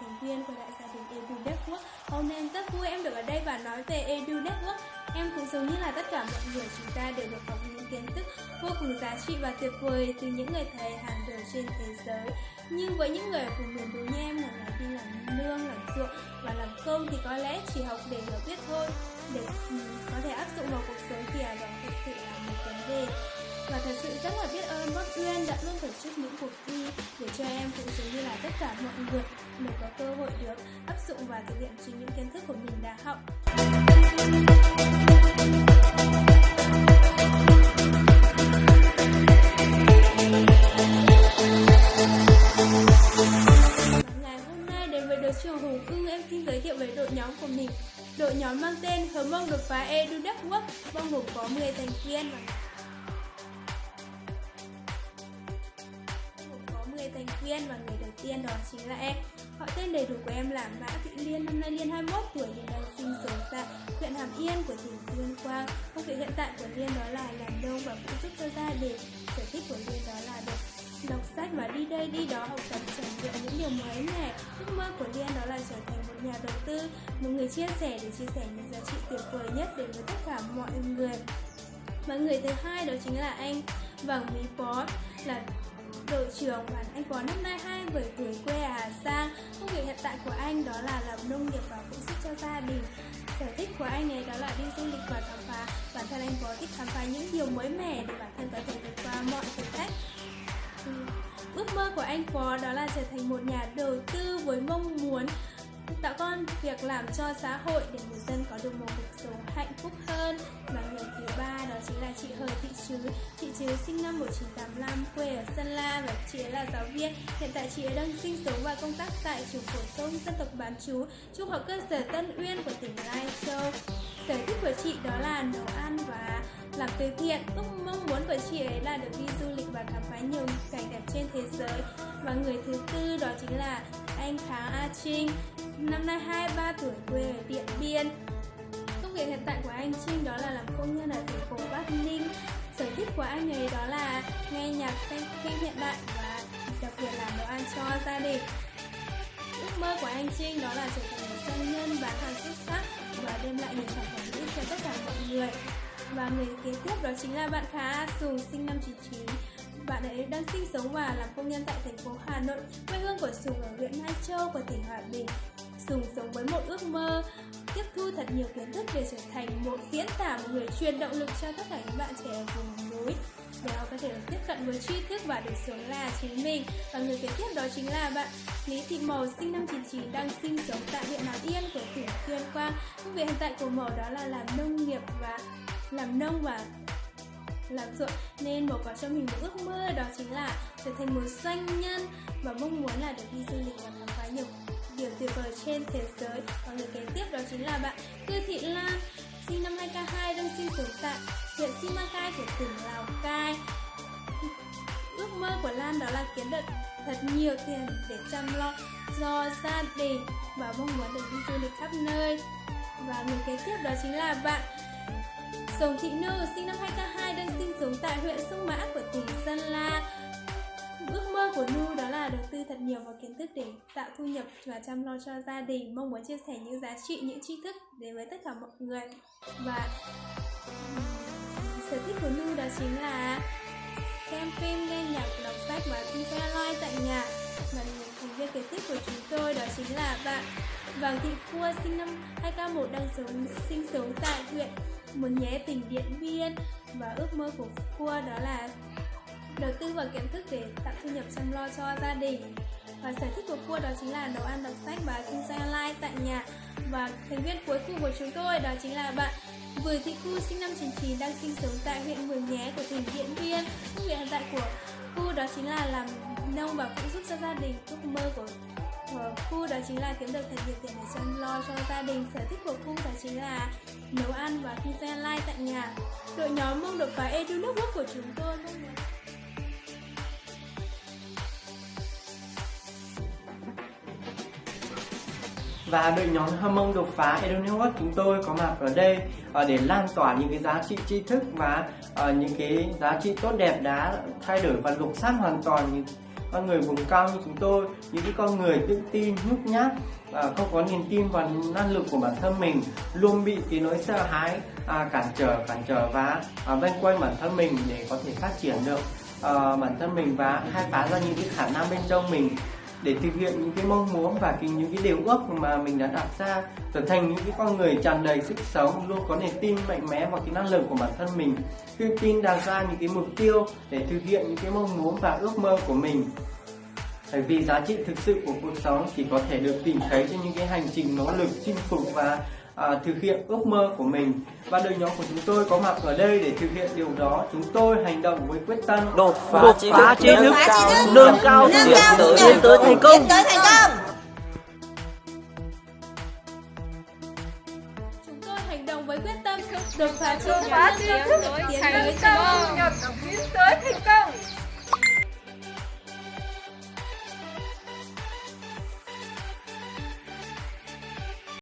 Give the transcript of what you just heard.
thành viên của đại gia đình Edu Network. Hôm nay em rất vui em được ở đây và nói về Edu Network. Em cũng giống như là tất cả mọi người, chúng ta đều được học những kiến thức vô cùng giá trị và tuyệt vời từ những người thầy hàng đầu trên thế giới. Nhưng với những người ở vùng miền núi như em, ngày ngày đi làm nương, làm ruộng và làm công thì có lẽ chỉ học để hiểu biết thôi, để có thể áp dụng vào cuộc sống thì đó thực sự là một vấn đề. Và thật sự rất là biết ơn bác Uyên đã luôn tổ chức những cuộc thi để cho em cũng giống như là tất cả mọi người đều có cơ hội được áp dụng và thực hiện chính những kiến thức của mình đã học. Ngày hôm nay đến với đấu trường Hùng Ưng, em xin giới thiệu về đội nhóm của mình. Đội nhóm mang tên Hờ Mông Đột Phá Edu Network, bao gồm có 10 thành viên và người đầu tiên đó chính là em. Họ tên đầy đủ của em là Mã Thị Liên, năm nay Liên 21 tuổi, hiện đang sinh sống tại huyện Hàm Yên của tỉnh Tuyên Quang. Công việc hiện tại của Liên đó là làm nông và phụ giúp cho gia đình. Sở thích của Liên đó là được đọc sách và đi đây đi đó học tập trải nghiệm những điều mới mẻ. Ước mơ của Liên đó là trở thành một nhà đầu tư, một người chia sẻ để chia sẻ những giá trị tuyệt vời nhất đến với tất cả mọi người. Và người thứ hai đó chính là anh Vàng Mỹ Bó, là đội trưởng. Và anh có năm nay 27 tuổi, quê ở Hà Giang. Công việc hiện tại của anh đó là làm nông nghiệp và phụ giúp cho gia đình. Sở thích của anh ấy đó là đi du lịch và khám phá. Bản thân anh có thích khám phá những điều mới mẻ để bản thân có thể vượt qua mọi thử thách. Ước mơ của anh có đó là trở thành một nhà đầu tư với mong muốn tạo công việc làm cho xã hội để người dân có được một cuộc sống hạnh phúc hơn. Và người thứ ba đó chính là chị Hờ Thị Trứ. Chị Trứ sinh năm 1985, quê ở Sơn La và chị ấy là giáo viên. Hiện tại chị ấy đang sinh sống và công tác tại trường phổ thông dân tộc bán trú Trung học cơ sở Tân Uyên của tỉnh Lai Châu. Sở thích của chị đó là nấu ăn và làm từ thiện. Ước mong muốn của chị ấy là được đi du lịch và khám phá nhiều cảnh đẹp trên thế giới. Và người thứ tư đó chính là anh Kháng A Trinh, năm nay 23 tuổi, quê ở Điện Biên. Công việc hiện tại của anh Trinh đó là làm công nhân ở thành phố Bắc Ninh. Sở thích của anh ấy đó là nghe nhạc, xem phim hiện đại và đặc biệt là nấu ăn cho gia đình. Ước mơ của anh Trinh đó là trở thành một doanh nhân bán hàng xuất sắc và đem lại nhiều sản phẩm hữu ích cho tất cả mọi người. Và người kế tiếp đó chính là bạn Khá A Sùng, sinh năm 99. Bạn ấy đang sinh sống và làm công nhân tại thành phố Hà Nội. Quê hương của Sùng ở huyện Lai Châu của tỉnh Hòa Bình. Sùng sống với một ước mơ tiếp thu thật nhiều kiến thức để trở thành một diễn giả, một người truyền động lực cho tất cả những bạn trẻ ở vùng núi để họ có thể tiếp cận với tri thức và được sống là chính mình. Và người kế tiếp đó chính là bạn Lý Thị Màu, sinh năm 99, đang sinh sống tại huyện Hàm Yên của tỉnh Tuyên Quang. Công việc hiện tại của Màu đó là làm nông nghiệp và làm nông và làm ruộng, nên Màu có cho mình một ước mơ đó chính là trở thành một doanh nhân và mong muốn là được đi du lịch và khám phá nhiều điều tuyệt vời trên thế giới. Và người kế tiếp đó chính là bạn Cư Thị Lan, sinh năm 2002, đang sinh sống tại huyện Simacai của tỉnh Lào Cai. Ước mơ của Lan đó là kiếm được thật nhiều tiền để chăm lo cho gia đình và mong muốn được đi du lịch khắp nơi. Và người kế tiếp đó chính là bạn Sồng Thị Nư, sinh năm 2002, đang sinh sống tại huyện Sông Mã của tỉnh Sơn La. Ước mơ của Nu đó là đầu tư thật nhiều vào kiến thức để tạo thu nhập và chăm lo cho gia đình, mong muốn chia sẻ những giá trị, những tri thức đến với tất cả mọi người. Và sở thích của Nu đó chính là xem phim, nghe nhạc, đọc sách và kinh doanh online tại nhà. Và người thành viên kế tiếp của chúng tôi đó chính là bạn Vàng Thị Cua, sinh năm 2001, đang sinh sống tại huyện Mường Nhé, tỉnh Điện Biên. Và ước mơ của Cua đó là đầu tư vào kiến thức để tạo thu nhập chăm lo cho gia đình. Và sở thích của Cua đó chính là nấu ăn, đọc sách và kinh doanh online tại nhà. Và thành viên cuối cùng của chúng tôi đó chính là bạn Bùi Thị Cu, sinh năm 99, đang sinh sống tại huyện Mường Nhé của tỉnh Điện Biên. Công việc hiện tại của Cu đó chính là làm nông và phụ giúp cho gia đình. Ước mơ của Cu đó chính là kiếm được thật nhiều tiền để chăm lo cho gia đình. Sở thích của Cu đó chính là nấu ăn và kinh doanh online tại nhà. Đội nhóm mong đột phá Edu Network của chúng tôi mong muốn Và đội nhóm Hờ Mông Đột Phá Edu Network chúng tôi có mặt ở đây để lan tỏa những cái giá trị tri thức và những cái giá trị tốt đẹp đã thay đổi và lột xác hoàn toàn con người vùng cao như chúng tôi, những cái con người tự tin, nhút nhát, không có niềm tin vào năng lực của bản thân mình, luôn bị cái nỗi sợ hãi cản trở và vây quanh bản thân mình để có thể phát triển được bản thân mình và khai phá ra những cái khả năng bên trong mình để thực hiện những cái mong muốn và những cái điều ước mà mình đã đặt ra, trở thành những cái con người tràn đầy sức sống, luôn có niềm tin mạnh mẽ vào cái năng lực của bản thân mình, tự tin đặt ra những cái mục tiêu để thực hiện những cái mong muốn và ước mơ của mình. Bởi vì giá trị thực sự của cuộc sống chỉ có thể được tìm thấy trên những cái hành trình nỗ lực chinh phục và thực hiện ước mơ của mình. Và đội nhóm của chúng tôi có mặt ở đây để thực hiện điều đó. Chúng tôi hành động với quyết tâm đột phá tri thức, nâng cao tiến tới thành công. Chúng tôi hành động với quyết tâm đột phá tri thức, nâng cao tiến tới thành công.